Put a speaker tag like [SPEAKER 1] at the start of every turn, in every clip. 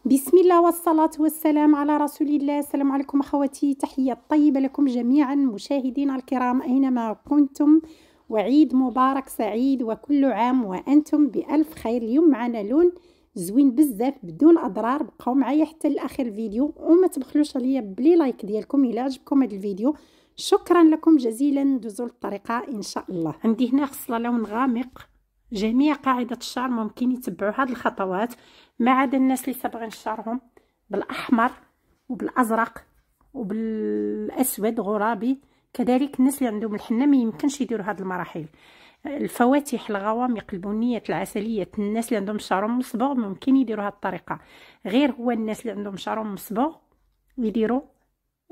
[SPEAKER 1] بسم الله والصلاة والسلام على رسول الله. السلام عليكم أخواتي، تحية طيبة لكم جميعا مشاهدينا الكرام أينما كنتم، وعيد مبارك سعيد وكل عام وأنتم بألف خير. اليوم معنا لون زوين بزاف بدون أضرار. بقاو معايا حتى لآخر الفيديو وما تبخلوش عليا بلي لايك ديالكم إلا عجبكم هذا الفيديو. شكرا لكم جزيلا. ندوزو للطريقة إن شاء الله. عندي هنا خصلة لون غامق. جميع قاعدة الشعر ممكن يتبعوا هذه الخطوات، ما عدا الناس اللي صابغين شعرهم بالاحمر وبالازرق وبالاسود غرابي. كذلك الناس اللي عندهم الحنه ما يمكنش يديروا هذه المراحل. الفواتح، الغوامق، البنيات، العسليات، الناس اللي عندهم شعرهم مصبوغ ممكن يديروا هذه الطريقه. غير هو الناس اللي عندهم شعرهم مصبوغ يديروا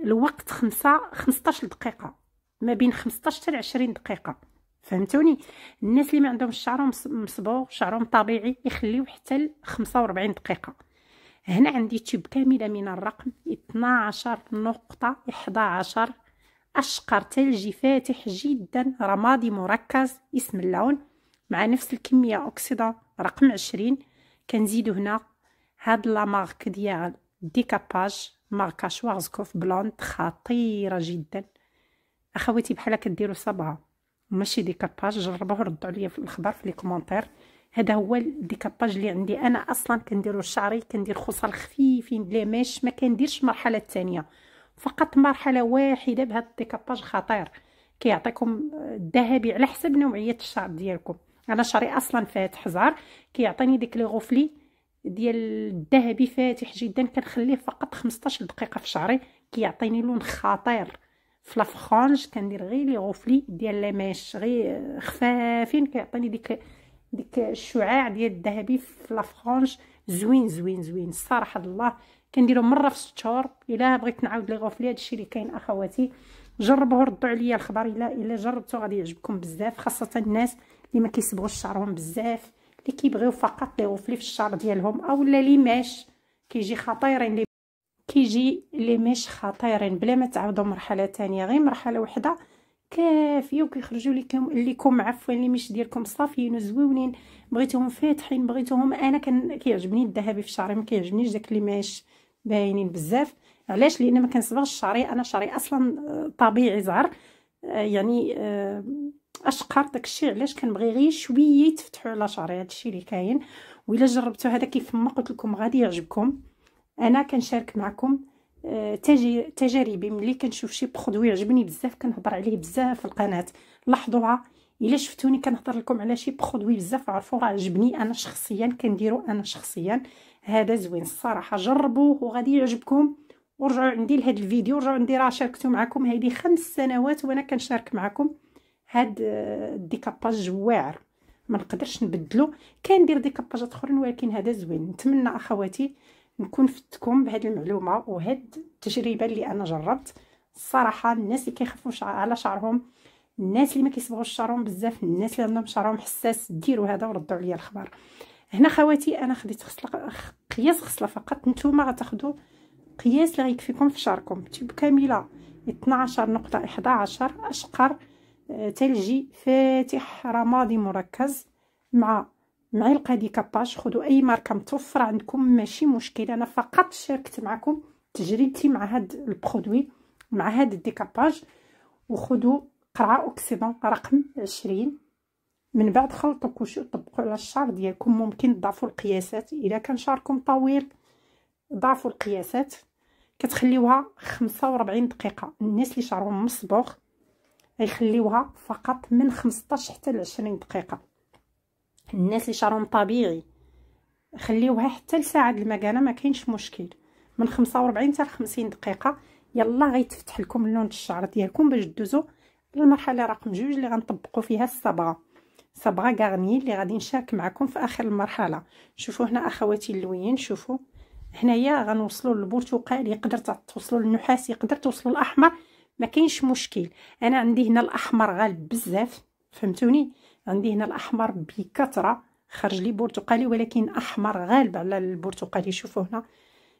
[SPEAKER 1] الوقت 15 دقيقه، ما بين 15 حتى 20 دقيقه. فهمتوني؟ الناس اللي ما عندهمش شعرهم مصبوغ شعرهم طبيعي يخليوه حتى ل 45 دقيقه. هنا عندي تيوب كامله من الرقم 12.11 اشقر ثلجي فاتح جدا رمادي مركز اسم اللون مع نفس الكميه اوكسيدا رقم 20. كنزيدو هنا هاد لا مارك ديال ديكاباج ماركه شوارزكوف بلوند خطيره جدا اخواتي. بحال كديروا صبغه ماشي ديكاباج، جربوه ردوا عليا في الاخبار في لي كومونتير. هذا هو الديكاباج اللي عندي انا. اصلا كنديرو شعري كندير خصال خفيفين بلا ماش، ما كنديرش المرحله الثانيه، فقط مرحله واحده بهذا الديكاباج خطير. كيعطيكم الذهبي على حسب نوعيه الشعر ديالكم. انا شعري اصلا فاتح زهر، كيعطيني ديك لي غوفلي ديال الذهبي فاتح جدا. كنخليه فقط 15 دقيقه في شعري، كيعطيني لون خطير. في لافرانج كندير غير لي غوفلي ديال لاماش غير خفافين، كيعطيني ديك الشعاع ديال الذهبي في لافرانج. زوين زوين زوين الصراحه الله. كنديرو مره في 6 شهور. الا بغيت نعاود لي غوفلي هادشي اللي كاين اخواتي. جربوه ردوا عليا الخبر. الا جربتو غادي يعجبكم بزاف، خاصه الناس اللي ما كيصبغوش شعرهم بزاف، اللي كيبغيو فقط لي غوفلي في الشعر ديالهم، اولا لي ماش كيجي خطيرين. كيجي لي ميش خطيرين بلا ما تعاودوا مرحله ثانيه، غير مرحله وحده كافيه وكيخرجوا لكم عفوا لي ميش ديالكم صافيين وزويونين. بغيتوهم فاتحين، بغيتوهم انا كيعجبني الذهبي في شعري، ما كيعجبنيش داك لي ميش باينين بزاف. علاش؟ لان ما كنصبغش شعري. انا شعري اصلا طبيعي زهر، يعني اشقر. داكشي علاش كنبغي غير شويه يتفتحوا على شعري. هادشي اللي كاين. وإلا جربتوا هذا كيف ما قلت لكم غادي يعجبكم. انا كنشارك معكم تجاربي. ملي كنشوف شي برودوي يعجبني بزاف كنهضر عليه بزاف في القناه. لاحظوها الا شفتوني كنهضر لكم على شي برودوي بزاف عرفوا راه عجبني انا شخصيا، كنديرو انا شخصيا. هذا زوين الصراحه، جربوه وغادي يعجبكم. ورجعوا عندي لهذا الفيديو، رجعوا عندي راه شاركتو معكم هذه 5 سنوات وانا كنشارك معكم. هاد الديكاباج واعر ما نقدرش نبدلو. كندير ديكاباجات اخرين ولكن هذا زوين. نتمنى اخواتي نكون فتكم بهذه المعلومه وهاد التجربه اللي انا جربت. الصراحه الناس اللي كيخافوا على شعرهم، الناس اللي ما كيصبغوش شعرهم بزاف، الناس اللي عندهم شعرهم حساس، ديروا هذا وردوا عليا الخبر. هنا خواتي انا خديت قياس خصله فقط. نتوما غتاخذوا قياس اللي غيكفيكم في شعركم. تيوب كامله 12.11 اشقر ثلجي فاتح رمادي مركز مع معلقه ديكاباج. خذوا اي ماركه متوفره عندكم ماشي مشكل. انا فقط شاركت معكم تجربتي مع هاد البرودوي مع هاد الديكاباج. وخذوا قرعه اوكسيدون رقم 20. من بعد خلطوا كلشي وطبقوا على الشعر ديالكم. ممكن تضعفوا القياسات اذا كان شعركم طويل، ضعفوا القياسات. كتخليوها 45 دقيقه. الناس اللي شعرهم مصبوغ غيخليوها فقط من 15 حتى ل 20 دقيقه. الناس اللي شعرهم طبيعي خليوها حتى لساعه المكانه، ما كاينش مشكل. من 45 حتى ل 50 دقيقه. يلا غيتفتح لكم لون الشعر ديالكم باش دوزوا للمرحله رقم 2 اللي غنطبقوا فيها الصبغه. صبغه غارني اللي غادي نشارك معكم في اخر المرحله. شوفوا هنا اخواتي اللوين، شوفوا هنايا غنوصلوا للبرتقالي، يقدر توصلوا للنحاسي، يقدر توصلوا الاحمر، ما كاينش مشكل. انا عندي هنا الاحمر غالب بزاف، فهمتوني؟ عندي هنا الاحمر بكثره، خرج لي برتقالي ولكن احمر غالب على البرتقالي. شوفوا هنا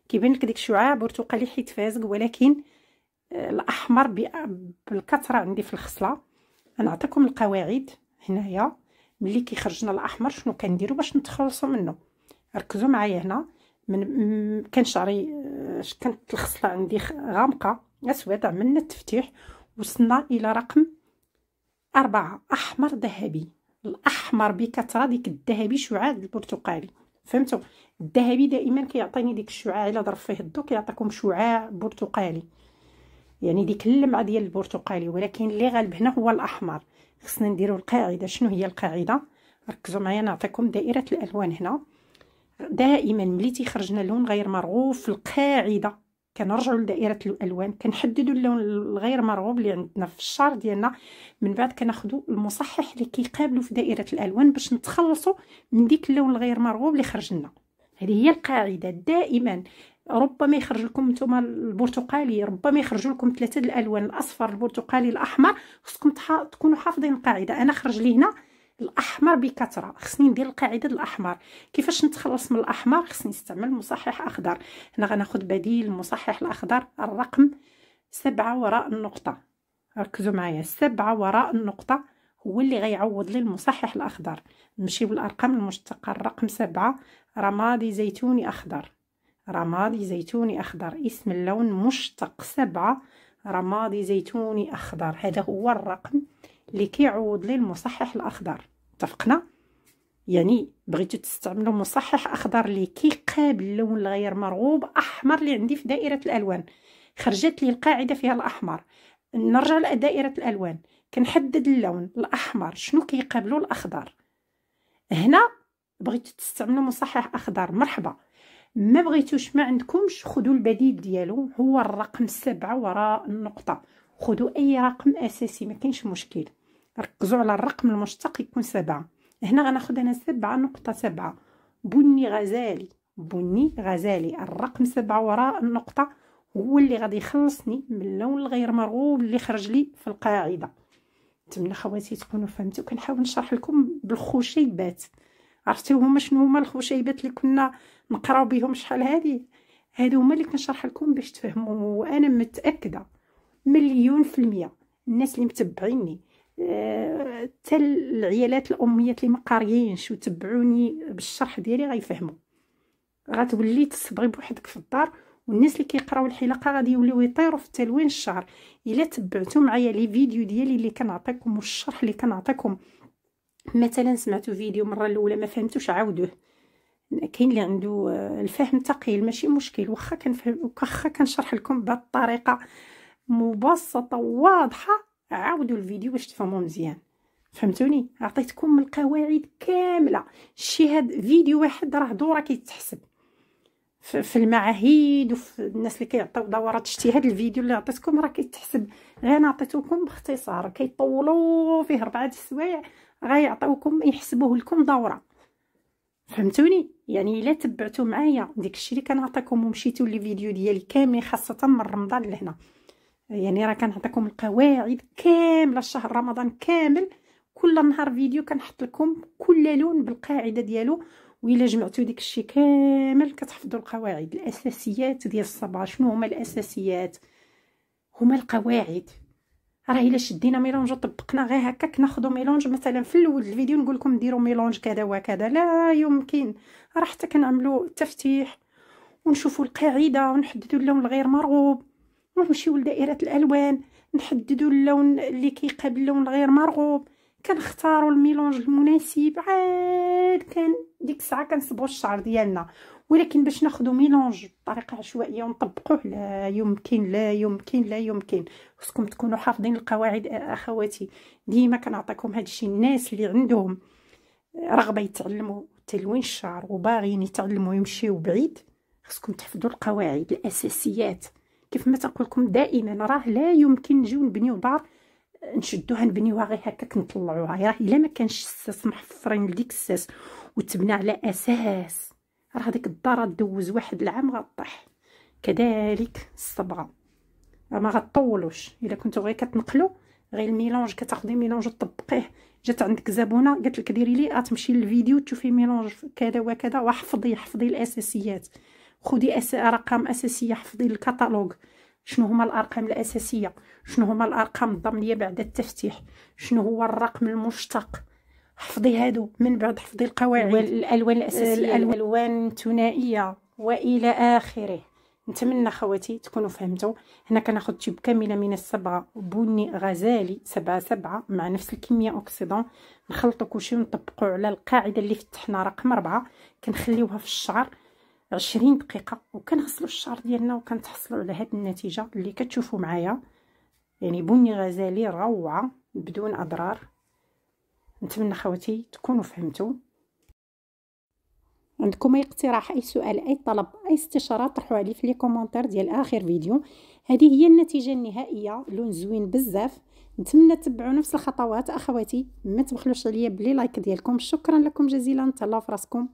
[SPEAKER 1] كيبان لك ديك شعاع برتقالي حيت فازق، ولكن الاحمر بالكثره عندي في الخصله. غنعطيكم القواعد هنايا. ملي كيخرجنا الاحمر شنو كنديروا باش نتخلصوا منه. ركزوا معايا هنا. كان شعري كانت الخصله عندي غامقه اسود، عملنا التفتيح وصلنا الى رقم 4 احمر ذهبي. الاحمر بكثره، ديك الذهبي شعاع البرتقالي، فهمتوا؟ الذهبي دائما كيعطيني ديك الشعاع، الا ضرب فيه الضوء كيعطيكم شعاع برتقالي، يعني ديك اللمعه ديال البرتقالي، ولكن اللي غالب هنا هو الاحمر. خصنا نديروا القاعده. شنو هي القاعده؟ ركزوا معايا، نعطيكم دائره الالوان هنا. دائما ملي تيخرجنا لون غير مرغوب في القاعده كنرجعوا لدائره الالوان، كنحددوا اللون الغير مرغوب اللي عندنا في الشعر ديالنا، من بعد كناخذوا المصحح اللي كيقابلوا في دائره الالوان باش نتخلصوا من ديك اللون الغير مرغوب اللي خرج لنا. هذه هي القاعده. دائما ربما يخرج لكم نتوما البرتقالي، ربما يخرجوا لكم 3 الالوان، الاصفر البرتقالي الاحمر، خصكم تكونوا حافظين القاعده. انا خرج لي هنا الاحمر بكثره، خصني ندير القاعده الاحمر. كيفاش نتخلص من الاحمر؟ خصني نستعمل مصحح اخضر. هنا غناخذ بديل المصحح الاخضر الرقم 7 وراء النقطه. ركزوا معايا، 7 وراء النقطه هو اللي غيعوض لي المصحح الاخضر. نمشي بالارقام المشتقه. الرقم 7 رمادي زيتوني اخضر، رمادي زيتوني اخضر، اسم اللون مشتق 7 رمادي زيتوني اخضر. هذا هو الرقم اللي كيعوض لي المصحح الاخضر. اتفقنا؟ يعني بغيتو تستعملوا مصحح اخضر اللي كيقابل اللون الغير مرغوب احمر اللي عندي في دائره الالوان. خرجت لي القاعده فيها الاحمر، نرجع لدائره الالوان، كنحدد اللون الاحمر شنو كيقابلوا الاخضر. هنا بغيتو تستعملوا مصحح اخضر مرحبا، ما بغيتوش ما عندكمش خذوا البديل ديالو هو الرقم 7 وراء النقطه. خذوا اي رقم اساسي ما كاينش مشكل، ركزوا على الرقم المشتق يكون 7. هنا غناخذ انا 7.7 بني غزالي، بني غزالي. الرقم 7 وراء النقطه هو اللي غادي يخلصني من اللون الغير مرغوب اللي خرج لي في القاعده. نتمنى خواتي تكونوا فهمتوا. كنحاول نشرح لكم بالخشيبات. عرفتوا هما شنو هما الخشيبات اللي كنا نقراو بهم شحال هادي؟ هادو هما اللي كنشرح لكم باش تفهموا. وانا متاكده 100% الناس اللي متبعيني، حتى العيالات الاميات اللي ما قاريينش وتبعوني بالشرح ديالي غيفهموا. غتولي تصبغي بوحدك في الدار، والناس اللي كيقراو الحلقه غادي يوليو يطيروا في تلوين الشعر الا تبعتوا معايا لي فيديو ديالي اللي كنعطيكم والشرح اللي كنعطيكم. مثلا سمعتوا فيديو مره الاولى ما فهمتوش عاودوه. كاين اللي عنده الفهم ثقيل ماشي مشكل، واخا كنفهم واخا كنشرح لكم بهذه الطريقه مبسطه واضحه، عاودوا الفيديو باش تفهموا مزيان. فهمتوني؟ عطيتكم القواعد كامله. شي هاد فيديو واحد راه دوره كيتحسب في المعاهد وفي الناس اللي كيعطيو دورات اجتهاد. الفيديو اللي عطيتكم راه كيتحسب، غير نعطيتكم باختصار. كيطولوا فيه 4 السوايع غيعطيوكم يحسبوه لكم دوره. فهمتوني؟ يعني الا تبعتوا معايا ديك الشيء اللي كنعطيكم ومشيتوا لي فيديو ديالي كاملين خاصه من رمضان لهنا، يعني راه كنعطيكم القواعد كامله شهر رمضان كامل. كل نهار فيديو كنحط لكم كل لون بالقاعده ديالو، وإلا جمعتوا ديك الشيء كامل كتحفظوا القواعد الاساسيات ديال الصبغه. شنو هما الاساسيات؟ هما القواعد. راه الا شدينا ميلونج وطبقنا غير هكاك، ناخذوا ميلونج مثلا في الاول الفيديو نقول لكم ديروا ميلونج كذا وكذا، لا يمكن. راه حتى كنعملوا التفتيح ونشوفوا القاعده ونحددوا اللون الغير مرغوب، ونمشيو لدائره الالوان نحددوا اللون اللي كيقابل اللون الغير مرغوب، كنختاروا الميلونج المناسب، عاد كان ديك الساعه كنصبغوا الشعر ديالنا. ولكن باش ناخذوا ميلونج بطريقه عشوائيه ونطبقوه، لا يمكن لا يمكن لا يمكن. خصكم تكونوا حافظين القواعد اخواتي. ديما كنعطيكم هادشي. الناس اللي عندهم رغبه يتعلموا تلوين الشعر وباغيين يتعلموا يمشيو بعيد، خصكم تحفظوا القواعد الاساسيات. كيف ما تنقول لكم دائما، راه لا يمكن نجيو نبنيو دار نشدوها نبنيوها غير هكاك نطلعوها. راه الا ما كانش الساس محفرين لديك الساس وتبنى على اساس، راه ديك الدار دوز واحد العام غطيح. كذلك الصبغه ما غطولوش. الا كنتو غير كتنقلوا غير الميلونج، كتاخدي ميلونج وتطبقيه. جات عندك زبونه قالت لك ديري لي، غتمشي للفيديو تشوفي ميلونج كذا وكذا، وحفظي الاساسيات. خدي ارقام اساسيه، حفظي الكتالوج. شنو هما الارقام الاساسيه، شنو هما الارقام الضمنيه بعد التفتيح، شنو هو الرقم المشتق، حفظي هادو. من بعد حفظي القواعد والالوان الاساسيه، الالوان الثنائيه والى اخره. نتمنى خواتي تكونوا فهمتوا. هنا كناخذ تيوب كامله من الصبغه بني غزالي 7 مع نفس الكميه اوكسيدون. نخلطوا كلشي ونطبقوا على القاعده اللي فتحنا رقم 4. كنخليوها في الشعر 20 دقيقه وكنغسلوا الشعر ديالنا وكنتحصلوا على هذه النتيجه اللي كتشوفوا معايا، يعني بني غزالي روعه بدون اضرار. نتمنى خواتي تكونوا فهمتوا. عندكم اي اقتراح، اي سؤال، اي طلب، اي استشاره، طرحوها لي في لي كومونتير ديال اخر فيديو. هذه هي النتيجه النهائيه، لون زوين بزاف. نتمنى تتبعوا نفس الخطوات اخواتي، ما تبخلوش عليا بلي لايك ديالكم. شكرا لكم جزيلا، تهلاو في راسكم.